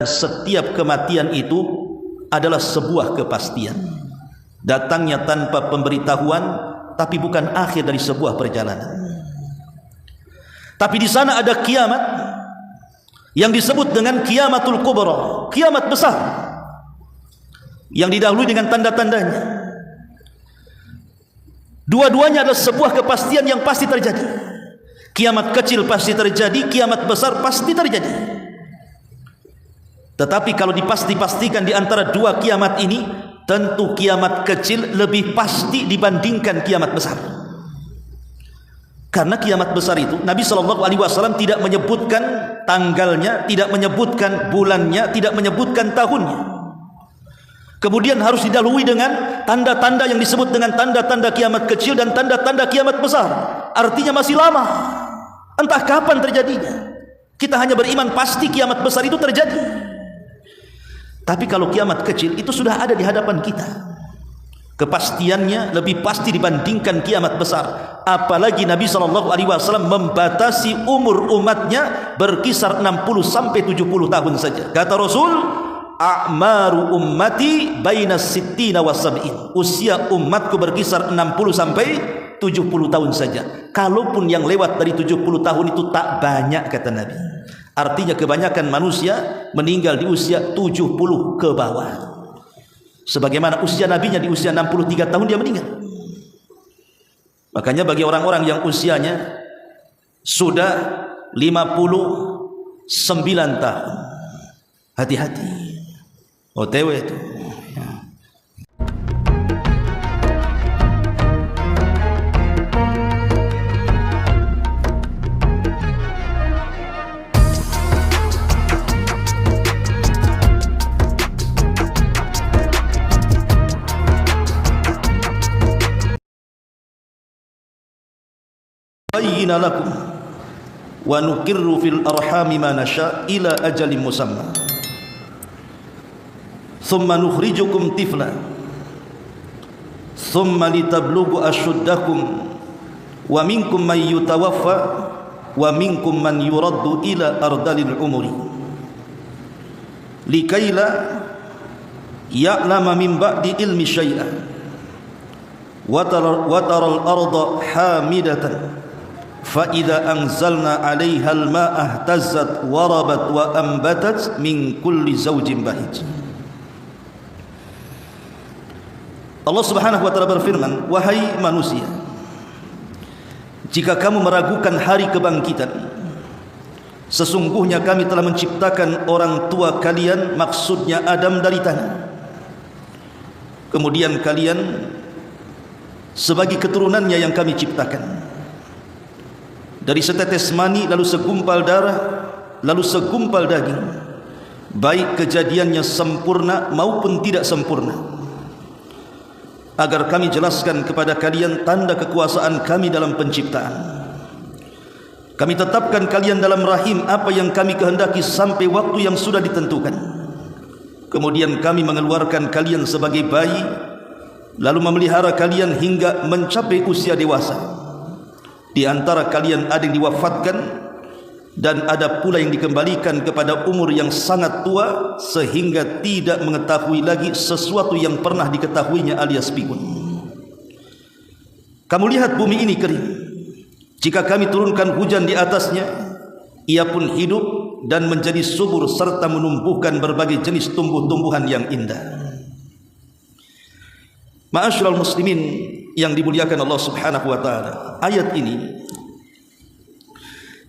Setiap kematian itu adalah sebuah kepastian, datangnya tanpa pemberitahuan, tapi bukan akhir dari sebuah perjalanan. Tapi di sana ada kiamat yang disebut dengan kiamatul kubra, kiamat besar yang didahului dengan tanda-tandanya. Dua-duanya adalah sebuah kepastian yang pasti terjadi. Kiamat kecil pasti terjadi, kiamat besar pasti terjadi. Tetapi kalau dipastikan di antara dua kiamat ini, tentu kiamat kecil lebih pasti dibandingkan kiamat besar. Karena kiamat besar itu Nabi SAW tidak menyebutkan tanggalnya, tidak menyebutkan bulannya, tidak menyebutkan tahunnya. Kemudian harus didahului dengan tanda-tanda yang disebut dengan tanda-tanda kiamat kecil dan tanda-tanda kiamat besar. Artinya masih lama, entah kapan terjadinya. Kita hanya beriman pasti kiamat besar itu terjadi. Tapi kalau kiamat kecil itu sudah ada di hadapan kita, kepastiannya lebih pasti dibandingkan kiamat besar. Apalagi Nabi SAW membatasi umur umatnya berkisar 60 sampai 70 tahun saja. Kata Rasul, a'maru ummati baina sittina wa sab'in. Usia umatku berkisar 60 sampai 70 tahun saja. Kalaupun yang lewat dari 70 tahun itu tak banyak, kata Nabi. Artinya kebanyakan manusia meninggal di usia 70 ke bawah. Sebagaimana usia nabinya di usia 63 tahun dia meninggal. Makanya bagi orang-orang yang usianya sudah 59 tahun, hati-hati, OTW itu. bayyina lakum wa nuqirru fil arhami ma nasha ila ajalin musamma thumma nukhrijukum tifla thumma litablughu ashuddakum wa minkum man yutawaffa wa minkum man yuraddu ila ardalil umuri likaila ya'lama min ba'di ilmi syai'an wa taral arda hamidatan فَإِذَا أَنْزَلْنَا عَلَيْهَا الْمَاءَ اهْتَزَّتْ وَرَبَتْ وَأَنْبَتَتْ مِنْ كُلِّ زَوْجٍ بَهِيجٍ. Allah Subhanahu wa taala berfirman, wahai manusia, jika kamu meragukan hari kebangkitan, sesungguhnya kami telah menciptakan orang tua kalian, maksudnya Adam, dari tanah. Kemudian kalian sebagai keturunannya yang kami ciptakan dari setetes mani, lalu segumpal darah, lalu segumpal daging, baik kejadiannya sempurna maupun tidak sempurna, agar kami jelaskan kepada kalian tanda kekuasaan kami dalam penciptaan. Kami tetapkan kalian dalam rahim apa yang kami kehendaki sampai waktu yang sudah ditentukan. Kemudian kami mengeluarkan kalian sebagai bayi, lalu memelihara kalian hingga mencapai usia dewasa. Di antara kalian ada yang diwafatkan dan ada pula yang dikembalikan kepada umur yang sangat tua sehingga tidak mengetahui lagi sesuatu yang pernah diketahuinya alias pikun. Kamu lihat bumi ini kering. Jika kami turunkan hujan di atasnya, ia pun hidup dan menjadi subur serta menumbuhkan berbagai jenis tumbuh-tumbuhan yang indah. Ma'asyiral muslimin yang dimuliakan Allah Subhanahu wa taala, ayat ini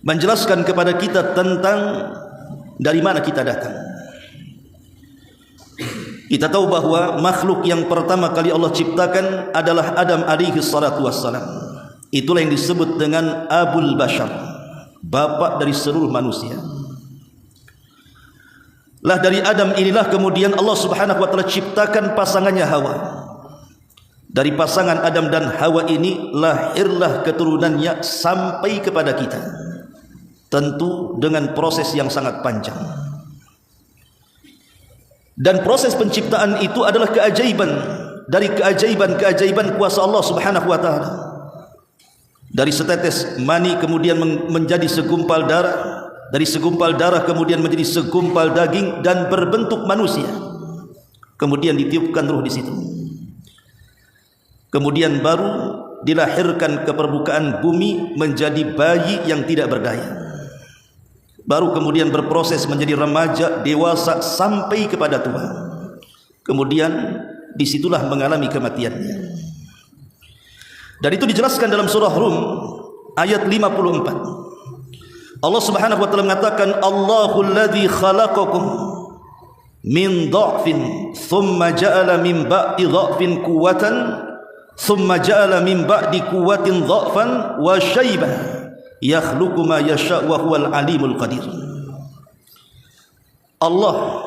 menjelaskan kepada kita tentang dari mana kita datang. Kita tahu bahwa makhluk yang pertama kali Allah ciptakan adalah Adam alaihi salatu wassalam. Itulah yang disebut dengan Abul Bashar, bapak dari seluruh manusia. Lah dari Adam inilah kemudian Allah Subhanahu wa taala ciptakan pasangannya Hawa. Dari pasangan Adam dan Hawa ini lahirlah keturunannya sampai kepada kita. Tentu dengan proses yang sangat panjang. Dan proses penciptaan itu adalah keajaiban dari keajaiban-keajaiban kuasa Allah Subhanahu wa taala. Dari setetes mani kemudian menjadi segumpal darah, dari segumpal darah kemudian menjadi segumpal daging dan berbentuk manusia. Kemudian ditiupkan ruh di situ. Kemudian baru dilahirkan ke permukaan bumi menjadi bayi yang tidak berdaya. Baru kemudian berproses menjadi remaja, dewasa sampai kepada tua. Kemudian disitulah mengalami kematiannya. Dan itu dijelaskan dalam surah Rum ayat 54. Allah Subhanahu wa taala mengatakan, Allahul ladzi khalaqakum min dha'fin thumma ja'ala min ba'di dha'fin quwwatan thumma ja'ala min ba'di quwwatin dha'fan wa shaybah yakhluqu ma yasha' wa huwal alimul qadir. Allah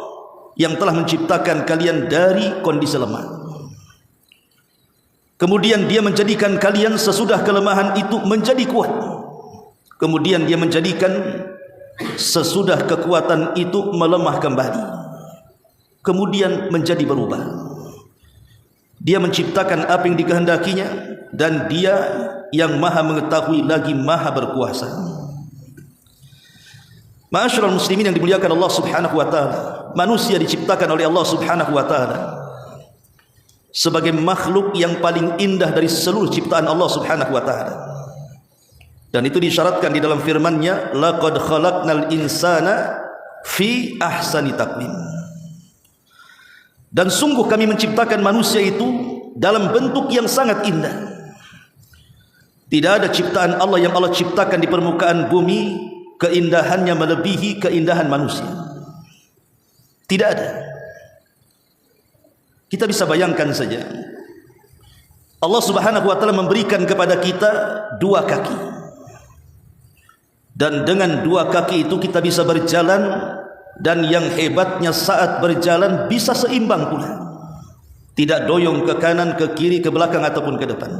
yang telah menciptakan kalian dari kondisi lemah, kemudian dia menjadikan kalian sesudah kelemahan itu menjadi kuat, kemudian dia menjadikan sesudah kekuatan itu melemah kembali, kemudian menjadi berubah. Dia menciptakan apa yang dikehendakinya, dan dia yang maha mengetahui lagi maha berkuasa. Ma'asyiral muslimin yang dimuliakan Allah Subhanahu wa taala, manusia diciptakan oleh Allah Subhanahu wa taala sebagai makhluk yang paling indah dari seluruh ciptaan Allah Subhanahu wa taala. Dan itu disyaratkan di dalam firman-Nya, laqad khalaqnal insana fi ahsani taqwim. Dan sungguh kami menciptakan manusia itu dalam bentuk yang sangat indah. Tidak ada ciptaan Allah yang Allah ciptakan di permukaan bumi keindahannya melebihi keindahan manusia. Tidak ada. Kita bisa bayangkan saja, Allah Subhanahu wa taala memberikan kepada kita dua kaki, dan dengan dua kaki itu kita bisa berjalan. Dan yang hebatnya saat berjalan bisa seimbang pula, tidak doyong ke kanan, ke kiri, ke belakang ataupun ke depan.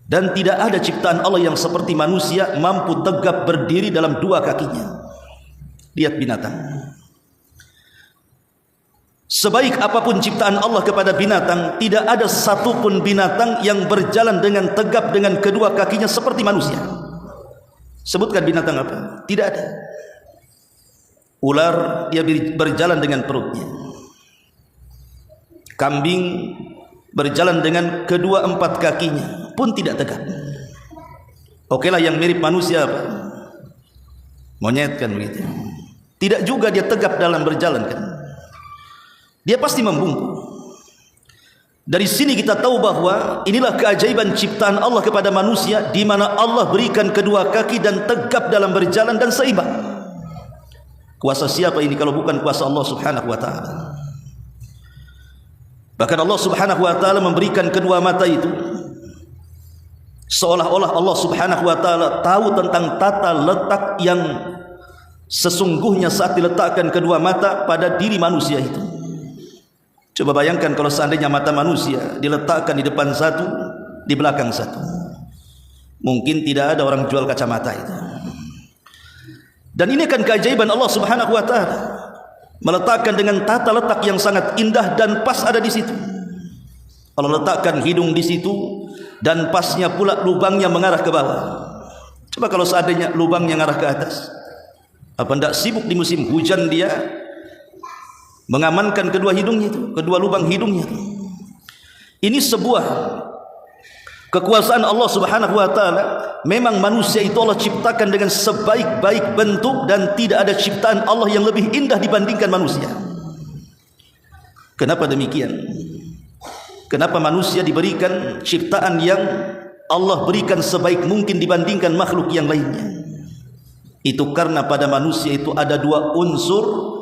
Dan tidak ada ciptaan Allah yang seperti manusia mampu tegap berdiri dalam dua kakinya. Lihat binatang, sebaik apapun ciptaan Allah kepada binatang, tidak ada satupun binatang yang berjalan dengan tegap dengan kedua kakinya seperti manusia. Sebutkan binatang apa? Tidak ada. Ular dia berjalan dengan perutnya. Kambing berjalan dengan kedua empat kakinya pun tidak tegak. Okelah yang mirip manusia apa? Monyet kan begitu. Tidak juga dia tegap dalam berjalan kan. Dia pasti membungkuk. Dari sini kita tahu bahwa inilah keajaiban ciptaan Allah kepada manusia, di mana Allah berikan kedua kaki dan tegap dalam berjalan dan seimbang. Kuasa siapa ini kalau bukan kuasa Allah Subhanahu wa taala? Bahkan Allah Subhanahu wa taala memberikan kedua mata itu seolah-olah Allah Subhanahu wa taala tahu tentang tata letak yang sesungguhnya saat diletakkan kedua mata pada diri manusia itu. Coba bayangkan kalau seandainya mata manusia diletakkan di depan satu, di belakang satu. Mungkin tidak ada orang jual kacamata itu. Dan ini kan keajaiban Allah Subhanahu wa taala, meletakkan dengan tata letak yang sangat indah dan pas ada di situ. Allah letakkan hidung di situ dan pasnya pula lubangnya mengarah ke bawah. Coba kalau seandainya lubangnya mengarah ke atas, apa tidak sibuk di musim hujan dia mengamankan kedua hidungnya itu, kedua lubang hidungnya itu. Ini sebuah kekuasaan Allah Subhanahu wa taala. Memang manusia itu Allah ciptakan dengan sebaik-baik bentuk, dan tidak ada ciptaan Allah yang lebih indah dibandingkan manusia. Kenapa demikian? Kenapa manusia diberikan ciptaan yang Allah berikan sebaik mungkin dibandingkan makhluk yang lainnya? Itu karena pada manusia itu ada dua unsur.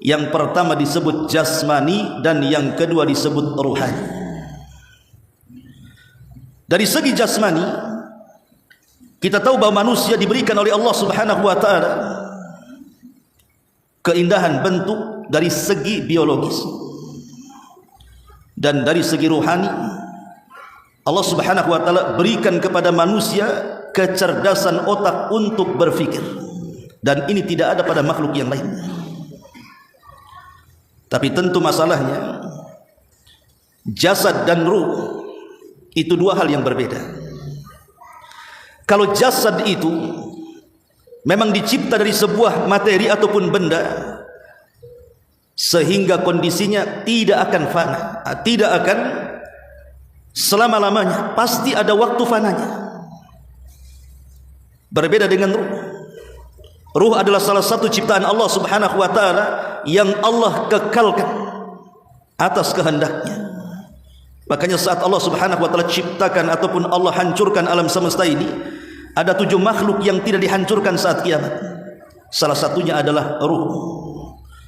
Yang pertama disebut jasmani dan yang kedua disebut ruhani. Dari segi jasmani, kita tahu bahwa manusia diberikan oleh Allah Subhanahu wa taala keindahan bentuk dari segi biologis, dan dari segi ruhani Allah Subhanahu wa taala berikan kepada manusia kecerdasan otak untuk berfikir, dan ini tidak ada pada makhluk yang lain. Tapi tentu masalahnya jasad dan ruh itu dua hal yang berbeda. Kalau jasad itu memang dicipta dari sebuah materi ataupun benda, sehingga kondisinya tidak akan fana, tidak akan selama-lamanya, pasti ada waktu fananya. Berbeda dengan ruh. Ruh adalah salah satu ciptaan Allah Subhanahu wa taala yang Allah kekalkan atas kehendaknya. Makanya saat Allah Subhanahu wa taala ciptakan ataupun Allah hancurkan alam semesta ini, ada 7 makhluk yang tidak dihancurkan saat kiamat. Salah satunya adalah ruh.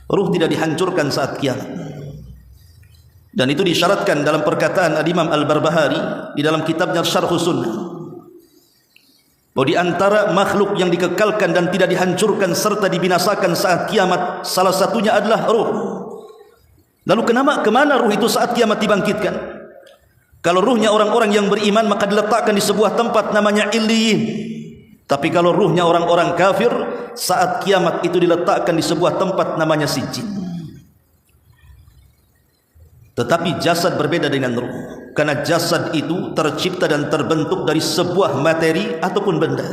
Ruh tidak dihancurkan saat kiamat. Dan itu disyaratkan dalam perkataan Al-Imam Al-Barbahari di dalam kitabnya Syarh Sunnah, bahwa di antara makhluk yang dikekalkan dan tidak dihancurkan serta dibinasakan saat kiamat, salah satunya adalah ruh. Lalu kemana ruh itu saat kiamat dibangkitkan? Kalau ruhnya orang-orang yang beriman, maka diletakkan di sebuah tempat namanya Illiyin. Tapi kalau ruhnya orang-orang kafir, saat kiamat itu diletakkan di sebuah tempat namanya Sijjin. Tetapi jasad berbeda dengan ruh, karena jasad itu tercipta dan terbentuk dari sebuah materi ataupun benda.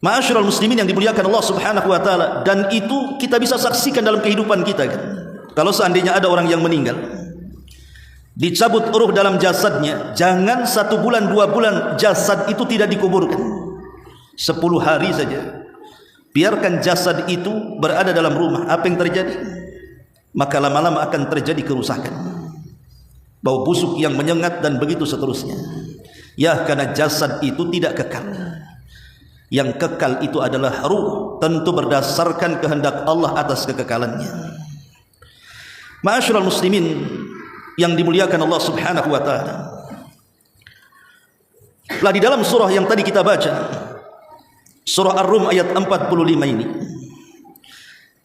Ma'asyiral muslimin yang dimuliakan Allah Subhanahu wa taala, dan itu kita bisa saksikan dalam kehidupan kita kan. Kalau seandainya ada orang yang meninggal, dicabut ruh dalam jasadnya, jangan 1 bulan 2 bulan jasad itu tidak dikuburkan, 10 hari saja biarkan jasad itu berada dalam rumah. Apa yang terjadi? Maka lama-lama akan terjadi kerusakan, bau busuk yang menyengat dan begitu seterusnya. Ya, karena jasad itu tidak kekal. Yang kekal itu adalah ruh, tentu berdasarkan kehendak Allah atas kekekalannya. Ma'asyiral muslimin yang dimuliakan Allah Subhanahu wa taala, lah di dalam surah yang tadi kita baca, surah Ar-Rum ayat 45 ini,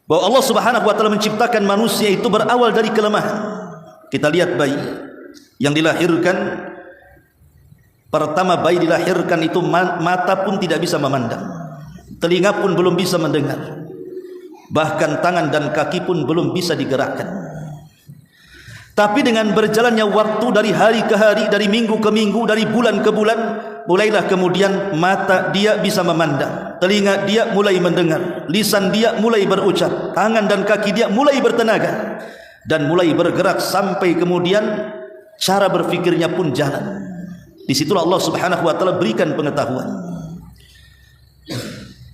bahwa Allah Subhanahu wa taala menciptakan manusia itu berawal dari kelemahan. Kita lihat bayi yang dilahirkan, pertama bayi dilahirkan itu mata pun tidak bisa memandang, telinga pun belum bisa mendengar, bahkan tangan dan kaki pun belum bisa digerakkan. Tapi dengan berjalannya waktu dari hari ke hari, dari minggu ke minggu, dari bulan ke bulan, mulailah kemudian mata dia bisa memandang, telinga dia mulai mendengar, lisan dia mulai berucap, tangan dan kaki dia mulai bertenaga dan mulai bergerak, sampai kemudian cara berfikirnya pun jalan. Disitulah Allah Subhanahu wa taala berikan pengetahuan,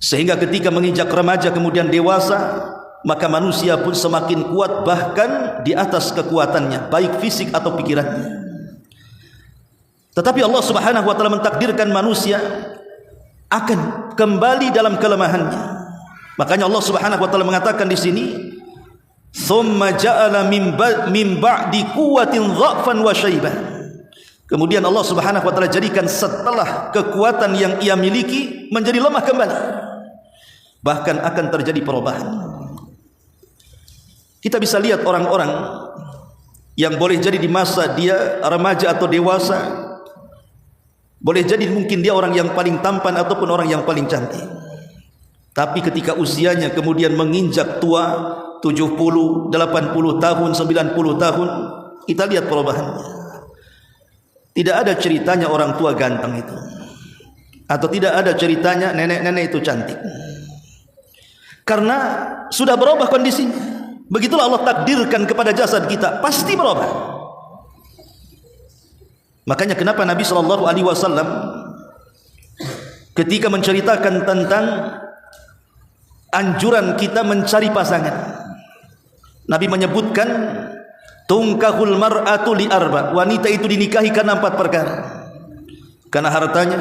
sehingga ketika menginjak remaja kemudian dewasa, maka manusia pun semakin kuat, bahkan di atas kekuatannya, baik fisik atau pikirannya. Tetapi Allah Subhanahu wa taala mentakdirkan manusia akan kembali dalam kelemahannya. Makanya Allah Subhanahu wa taala mengatakan di sini, "Tsumma ja'ala min ba'di quwwatin dha'fan wa syaibah." Kemudian Allah Subhanahu wa taala jadikan setelah kekuatan yang ia miliki menjadi lemah kembali. Bahkan akan terjadi perubahan. Kita bisa lihat orang-orang yang boleh jadi di masa dia remaja atau dewasa, boleh jadi mungkin dia orang yang paling tampan ataupun orang yang paling cantik, tapi ketika usianya kemudian menginjak tua, 70, 80 tahun, 90 tahun, kita lihat perubahannya. Tidak ada ceritanya orang tua ganteng itu, atau tidak ada ceritanya nenek-nenek itu cantik, karena sudah berubah kondisinya. Begitulah Allah takdirkan kepada jasad kita, pasti berubah. Makanya kenapa Nabi SAW ketika menceritakan tentang anjuran kita mencari pasangan, Nabi menyebutkan tungkahul mar'atu li arba, wanita itu dinikahi karena 4 perkara. Karena hartanya,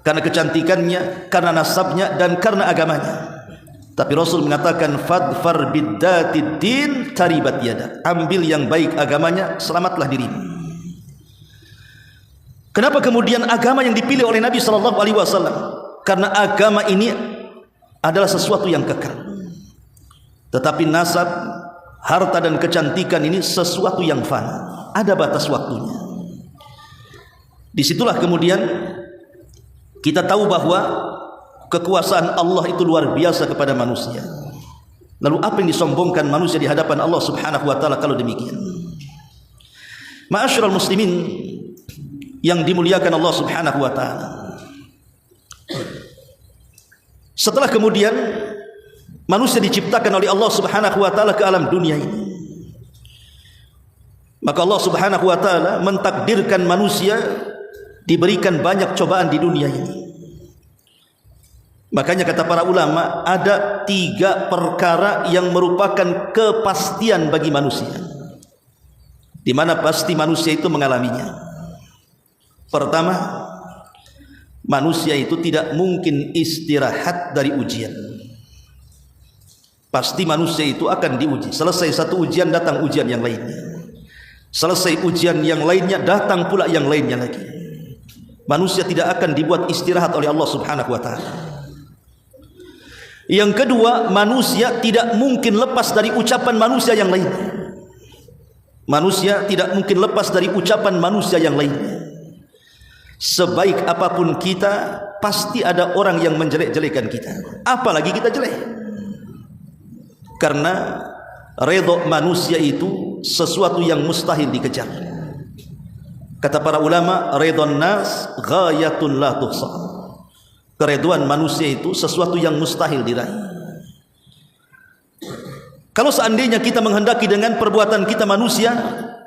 karena kecantikannya, karena nasabnya, dan karena agamanya. Tapi Rasul mengatakan fadfar biddatid din taribat yadak, ambil yang baik agamanya, selamatlah dirimu. Kenapa kemudian agama yang dipilih oleh Nabi SAW? Karena agama ini adalah sesuatu yang kekal. Tetapi nasab, harta dan kecantikan ini sesuatu yang fana, ada batas waktunya. Disitulah kemudian kita tahu bahwa kekuasaan Allah itu luar biasa kepada manusia. Lalu apa yang disombongkan manusia di hadapan Allah Subhanahu wa taala kalau demikian? Ma'asyiral muslimin yang dimuliakan Allah Subhanahu wa taala, Setelah kemudian manusia diciptakan oleh Allah Subhanahu wa taala ke alam dunia ini, maka Allah Subhanahu wa taala mentakdirkan manusia diberikan banyak cobaan di dunia ini. Makanya kata para ulama, ada 3 perkara yang merupakan kepastian bagi manusia, di mana pasti manusia itu mengalaminya. Pertama, manusia itu tidak mungkin istirahat dari ujian. Pasti manusia itu akan diuji. Selesai satu ujian, datang ujian yang lainnya. Selesai ujian yang lainnya, datang pula yang lainnya lagi. Manusia tidak akan dibuat istirahat oleh Allah Subhanahu wa taala. Yang kedua, manusia tidak mungkin lepas dari ucapan manusia yang lainnya. Manusia tidak mungkin lepas dari ucapan manusia yang lainnya. Sebaik apapun kita, pasti ada orang yang menjelek-jelekan kita, apalagi kita jelek. Karena redha manusia itu sesuatu yang mustahil dikejar. Kata para ulama, redha nas ghayatun la tuhsa. Kereduan manusia itu sesuatu yang mustahil diraih. Kalau seandainya kita menghendaki dengan perbuatan kita manusia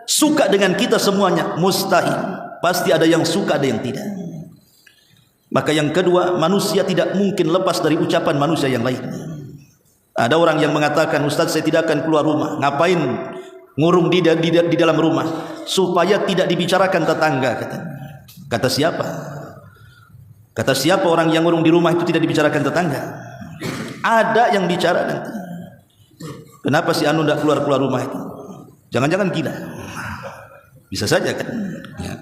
suka dengan kita semuanya, mustahil. Pasti ada yang suka, ada yang tidak. Maka yang kedua, manusia tidak mungkin lepas dari ucapan manusia yang lain. Ada orang yang mengatakan, Ustaz, saya tidak akan keluar rumah. Ngapain ngurung di dalam rumah? Supaya tidak dibicarakan tetangga. Kata siapa? Kata siapa orang yang ngurung di rumah itu tidak dibicarakan tetangga? Ada yang bicara nanti. Kenapa si Anu tidak keluar rumah itu? Jangan-jangan gila. Bisa saja kan? Ya.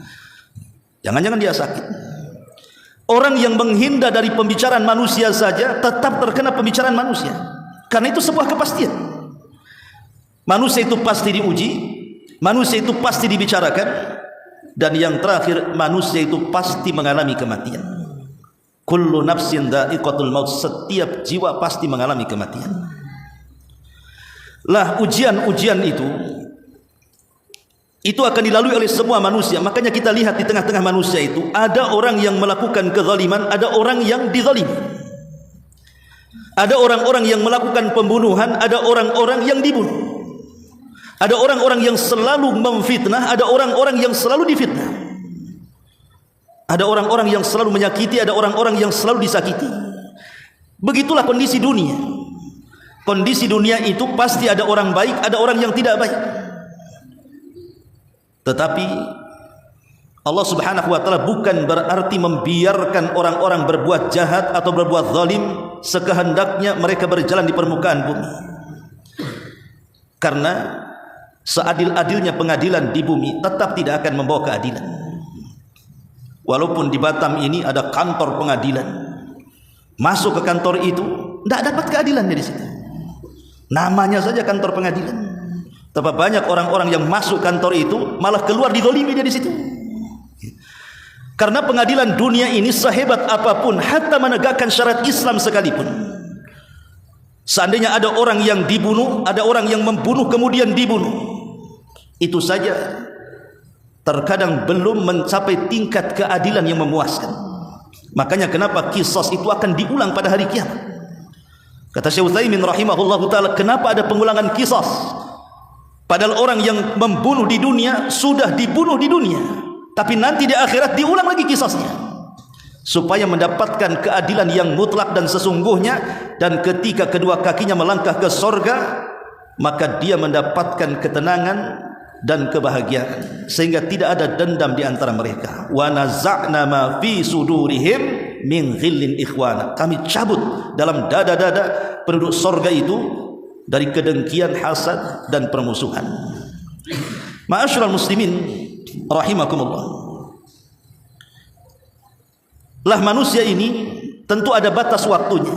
Jangan-jangan dia sakit. Orang yang menghindar dari pembicaraan manusia saja tetap terkena pembicaraan manusia. Karena itu sebuah kepastian. Manusia itu pasti diuji, manusia itu pasti dibicarakan, dan yang terakhir, manusia itu pasti mengalami kematian. Kullu nafsin dha'iqatul maut, setiap jiwa pasti mengalami kematian. Lah ujian-ujian itu akan dilalui oleh semua manusia. Makanya kita lihat di tengah-tengah manusia itu ada orang yang melakukan kezaliman, ada orang yang dizalimi. Ada orang-orang yang melakukan pembunuhan, ada orang-orang yang dibunuh. Ada orang-orang yang selalu memfitnah, ada orang-orang yang selalu difitnah. Ada orang-orang yang selalu menyakiti, ada orang-orang yang selalu disakiti. Begitulah kondisi dunia. Kondisi dunia itu pasti ada orang baik, ada orang yang tidak baik. Tetapi Allah Subhanahu wa taala bukan berarti membiarkan orang-orang berbuat jahat atau berbuat zalim sekehendaknya mereka berjalan di permukaan bumi. Karena seadil-adilnya pengadilan di bumi tetap tidak akan membawa keadilan. Walaupun di Batam ini ada kantor pengadilan, masuk ke kantor itu tidak dapat keadilan dari situ. Namanya saja kantor pengadilan. Tapi banyak orang-orang yang masuk kantor itu malah keluar dizalimi dari situ. Karena pengadilan dunia ini sehebat apapun, hatta menegakkan syariat Islam sekalipun, seandainya ada orang yang dibunuh, ada orang yang membunuh kemudian dibunuh, itu saja terkadang belum mencapai tingkat keadilan yang memuaskan. Makanya kenapa qisas itu akan diulang pada hari kiamat. Kata Syekh Utsaimin rahimahullahu taala, kenapa ada pengulangan qisas? Padahal orang yang membunuh di dunia sudah dibunuh di dunia, tapi nanti di akhirat diulang lagi kisahnya, supaya mendapatkan keadilan yang mutlak dan sesungguhnya. Dan ketika kedua kakinya melangkah ke sorga, maka dia mendapatkan ketenangan dan kebahagiaan, sehingga tidak ada dendam di antara mereka. Wa naza'na ma fi sudurihim min ghillin ikhwana, kami cabut dalam dada-dada penduduk sorga itu dari kedengkian, hasad dan permusuhan. Ma'asyiral muslimin rahimakumullah. Lah manusia ini tentu ada batas waktunya.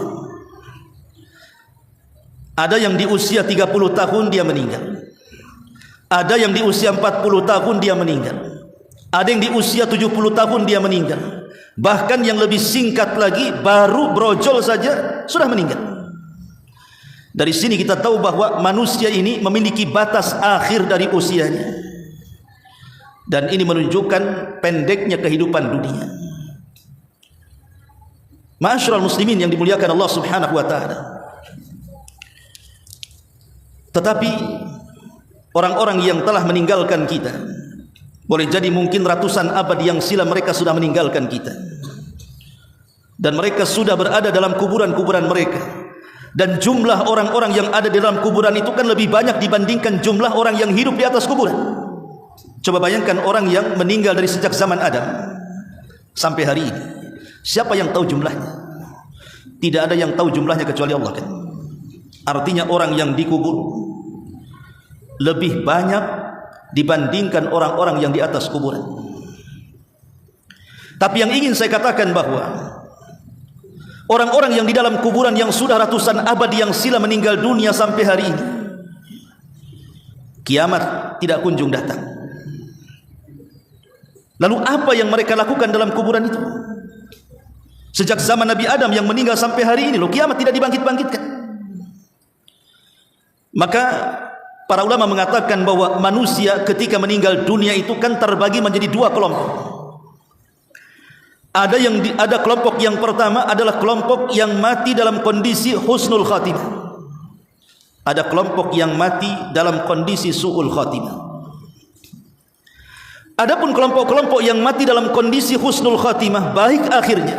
Ada yang di usia 30 tahun dia meninggal. Ada yang di usia 40 tahun dia meninggal. Ada yang di usia 70 tahun dia meninggal. Bahkan yang lebih singkat lagi, baru brojol saja sudah meninggal. Dari sini kita tahu bahwa manusia ini memiliki batas akhir dari usianya. Dan ini menunjukkan pendeknya kehidupan dunia. Ma'asyiral muslimin yang dimuliakan Allah Subhanahu wa taala. Tetapi orang-orang yang telah meninggalkan kita, boleh jadi mungkin ratusan abad yang silam mereka sudah meninggalkan kita, dan mereka sudah berada dalam kuburan-kuburan mereka, dan jumlah orang-orang yang ada di dalam kuburan itu kan lebih banyak dibandingkan jumlah orang yang hidup di atas kuburan. Coba bayangkan orang yang meninggal dari sejak zaman Adam sampai hari ini, siapa yang tahu jumlahnya? Tidak ada yang tahu jumlahnya kecuali Allah kan. Artinya orang yang dikubur lebih banyak dibandingkan orang-orang yang di atas kuburan. Tapi yang ingin saya katakan bahwa orang-orang yang di dalam kuburan yang sudah ratusan abad yang silam meninggal dunia sampai hari ini, kiamat tidak kunjung datang. Lalu apa yang mereka lakukan dalam kuburan itu? Sejak zaman Nabi Adam yang meninggal sampai hari ini, loh, kiamat tidak dibangkit-bangkitkan. Maka para ulama mengatakan bahwa manusia ketika meninggal dunia itu kan terbagi menjadi dua kelompok. Ada kelompok yang pertama adalah kelompok yang mati dalam kondisi husnul khatimah. Ada kelompok yang mati dalam kondisi su'ul khatimah. Adapun kelompok-kelompok yang mati dalam kondisi husnul khatimah, baik akhirnya,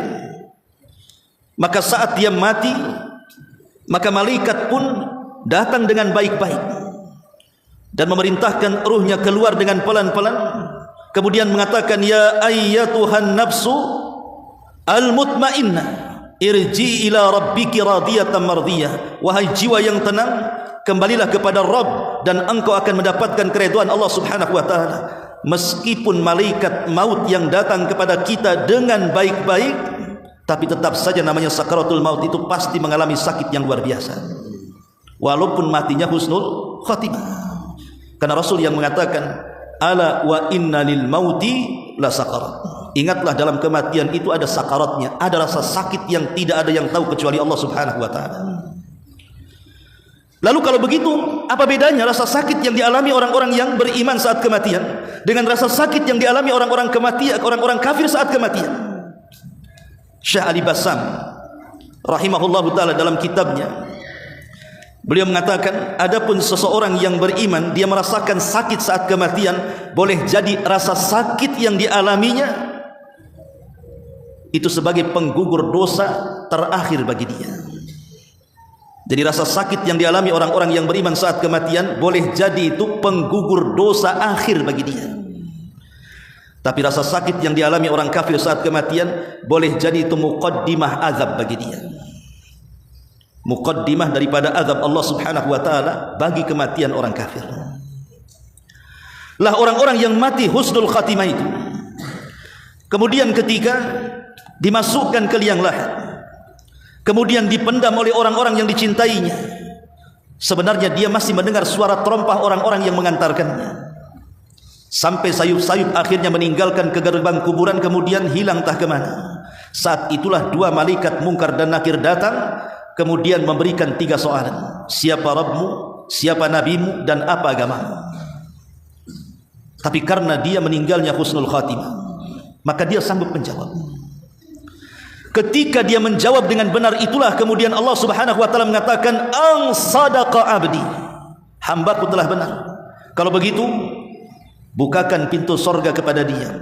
maka saat dia mati, maka malaikat pun datang dengan baik-baik dan memerintahkan ruhnya keluar dengan pelan-pelan, kemudian mengatakan, ya ayyatuhan nafsu al-mutmainnah irji ila rabbiki radiyatan mardiyah. Wahai jiwa yang tenang, kembalilah kepada Rabb dan engkau akan mendapatkan keridhaan Allah Subhanahu wa taala. Meskipun malaikat maut yang datang kepada kita dengan baik-baik, tapi tetap saja namanya sakaratul maut itu pasti mengalami sakit yang luar biasa, walaupun matinya husnul khatimah. Karena Rasul yang mengatakan, ala wa inna lil mauti la sakarat. Ingatlah dalam kematian itu ada sakaratnya, ada rasa sakit yang tidak ada yang tahu kecuali Allah Subhanahu wa taala. Lalu kalau begitu, apa bedanya rasa sakit yang dialami orang-orang yang beriman saat kematian dengan rasa sakit yang dialami orang-orang kafir saat kematian? Syekh Ali Bassam rahimahullahu taala dalam kitabnya, beliau mengatakan, adapun seseorang yang beriman, dia merasakan sakit saat kematian, boleh jadi rasa sakit yang dialaminya itu sebagai penggugur dosa terakhir bagi dia. Jadi rasa sakit yang dialami orang-orang yang beriman saat kematian boleh jadi itu penggugur dosa akhir bagi dia. Tapi rasa sakit yang dialami orang kafir saat kematian boleh jadi itu muqaddimah azab bagi dia, muqaddimah daripada azab Allah Subhanahu wa taala bagi kematian orang kafir. Lah orang-orang yang mati husnul khatimah itu, kemudian ketika dimasukkan ke liang lahat, kemudian dipendam oleh orang-orang yang dicintainya, sebenarnya dia masih mendengar suara terompah orang-orang yang mengantarkannya, sampai sayup-sayup akhirnya meninggalkan ke gerbang kuburan, kemudian hilang entah kemana. Saat itulah dua malaikat Munkar dan Nakir datang, kemudian memberikan tiga soalan: siapa Rabbmu, siapa nabimu, dan apa agamamu. Tapi karena dia meninggalnya husnul khatimah, maka dia sanggup menjawab. Ketika dia menjawab dengan benar, itulah kemudian Allah Subhanahu wa taala mengatakan, ang sadaqa abdi, hambaku telah benar. Kalau begitu, bukakan pintu sorga kepada dia,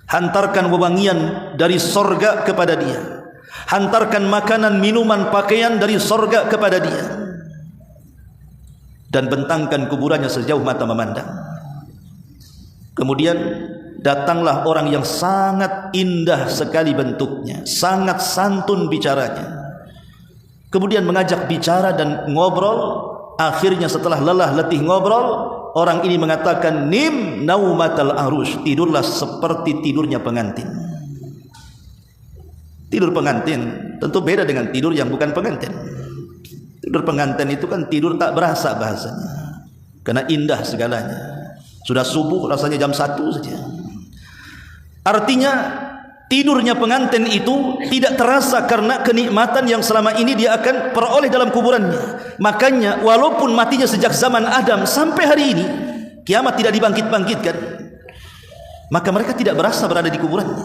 hantarkan wewangian dari sorga kepada dia, hantarkan makanan, minuman, pakaian dari sorga kepada dia, dan bentangkan kuburannya sejauh mata memandang. Kemudian datanglah orang yang sangat indah sekali bentuknya, sangat santun bicaranya, kemudian mengajak bicara dan ngobrol. Akhirnya setelah lelah letih ngobrol, orang ini mengatakan, nim naumatal arush, tidurlah seperti tidurnya pengantin. Tidur pengantin tentu beda dengan tidur yang bukan pengantin. Tidur pengantin itu kan tidur tak berasa bahasanya, karena indah segalanya. Sudah subuh rasanya jam 1 saja. Artinya tidurnya pengantin itu tidak terasa karena kenikmatan yang selama ini dia akan peroleh dalam kuburannya. Makanya walaupun matinya sejak zaman Adam sampai hari ini, kiamat tidak dibangkit-bangkitkan, maka mereka tidak berasa berada di kuburannya,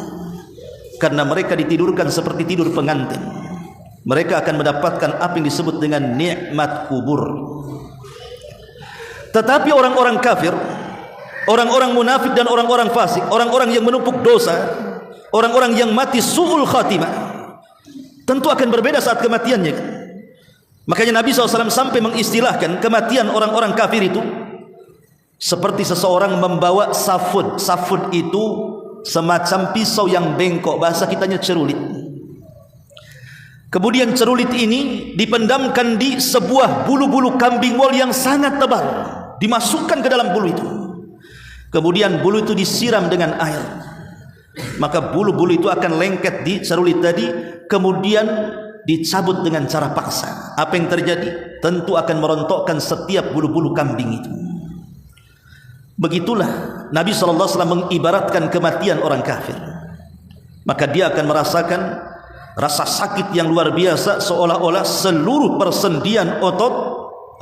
karena mereka ditidurkan seperti tidur pengantin. Mereka akan mendapatkan apa yang disebut dengan nikmat kubur. Tetapi orang-orang kafir, orang-orang munafik dan orang-orang fasik, orang-orang yang menumpuk dosa, orang-orang yang mati su'ul khatimah, tentu akan berbeda saat kematiannya. Makanya Nabi SAW sampai mengistilahkan kematian orang-orang kafir itu seperti seseorang membawa safud. Safud itu semacam pisau yang bengkok, bahasa kitanya cerulit. Kemudian cerulit ini dipendamkan di sebuah bulu-bulu kambing wol yang sangat tebal, dimasukkan ke dalam bulu itu. Kemudian bulu itu disiram dengan air, maka bulu-bulu itu akan lengket di cerulit tadi, kemudian dicabut dengan cara paksa. Apa yang terjadi? Tentu akan merontokkan setiap bulu-bulu kambing itu. Begitulah Nabi SAW mengibaratkan kematian orang kafir. Maka dia akan merasakan rasa sakit yang luar biasa, seolah-olah seluruh persendian otot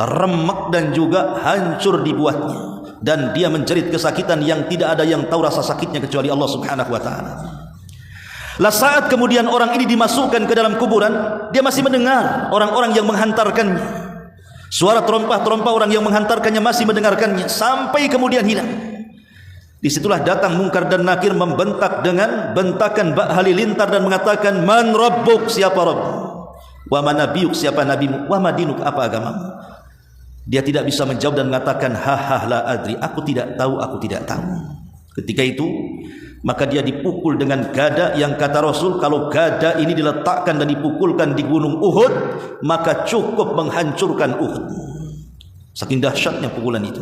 remek dan juga hancur dibuatnya, dan dia menjerit kesakitan yang tidak ada yang tahu rasa sakitnya kecuali Allah Subhanahu wa taala. Lah saat kemudian orang ini dimasukkan ke dalam kuburan, dia masih mendengar orang-orang yang menghantarkannya. Suara terompah-terompah orang yang menghantarkannya masih mendengarkannya sampai kemudian hilang. Disitulah datang Munkar dan Nakir membentak dengan bentakan bak halilintar dan mengatakan, man rabbuk, siapa Rabb, wa man nabiyuk, siapa nabimu, wa madinuk, apa agamamu. Dia tidak bisa menjawab dan mengatakan, ha la adri, aku tidak tahu, aku tidak tahu. Ketika itu maka dia dipukul dengan gada yang kata Rasul, kalau gada ini diletakkan dan dipukulkan di gunung Uhud, maka cukup menghancurkan Uhud. Saking dahsyatnya pukulan itu.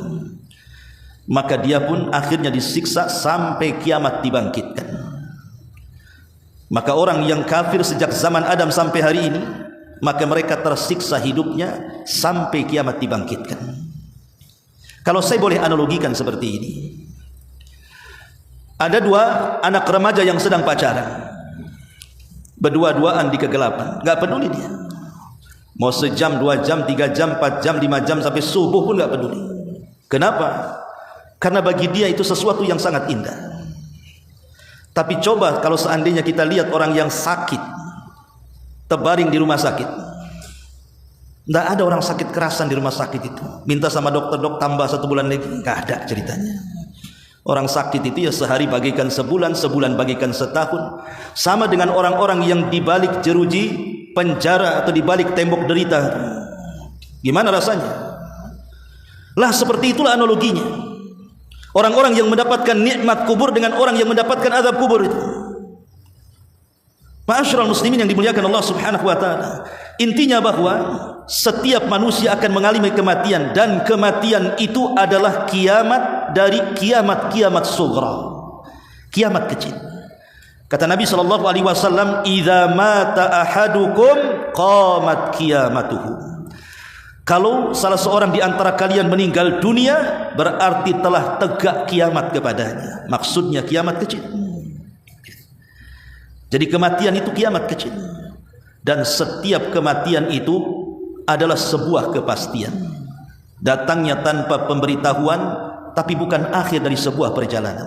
Maka dia pun akhirnya disiksa sampai kiamat dibangkitkan. Maka orang yang kafir sejak zaman Adam sampai hari ini, maka mereka tersiksa hidupnya sampai kiamat dibangkitkan. Kalau saya boleh analogikan seperti ini, ada dua anak remaja yang sedang pacaran, berdua-duaan di kegelapan, gak peduli dia mau sejam, 2 jam, 3 jam, 4 jam, 5 jam sampai subuh pun gak peduli. Kenapa? Karena bagi dia itu sesuatu yang sangat indah. Tapi coba kalau seandainya kita lihat orang yang sakit, terbaring di rumah sakit, tidak ada orang sakit kerasan di rumah sakit itu minta sama dokter, dok tambah 1 bulan lagi, nggak ada ceritanya. Orang sakit itu ya sehari bagikan sebulan, sebulan bagikan setahun. Sama dengan orang-orang yang dibalik jeruji penjara atau dibalik tembok derita, gimana rasanya? Lah seperti itulah analoginya. Orang-orang yang mendapatkan nikmat kubur dengan orang yang mendapatkan azab kubur itu. Ma'asyiral muslimin yang dimuliakan Allah Subhanahu wa taala. Intinya bahwa setiap manusia akan mengalami kematian, dan kematian itu adalah kiamat dari kiamat-kiamat sughra, kiamat kecil. Kata Nabi sallallahu alaihi wasallam, "Idza mata ahadukum qamat qiyamatuhu." Kalau salah seorang di antara kalian meninggal dunia, berarti telah tegak kiamat kepadanya. Maksudnya kiamat kecil. Jadi kematian itu kiamat kecil. Dan setiap kematian itu adalah sebuah kepastian. Datangnya tanpa pemberitahuan, tapi bukan akhir dari sebuah perjalanan.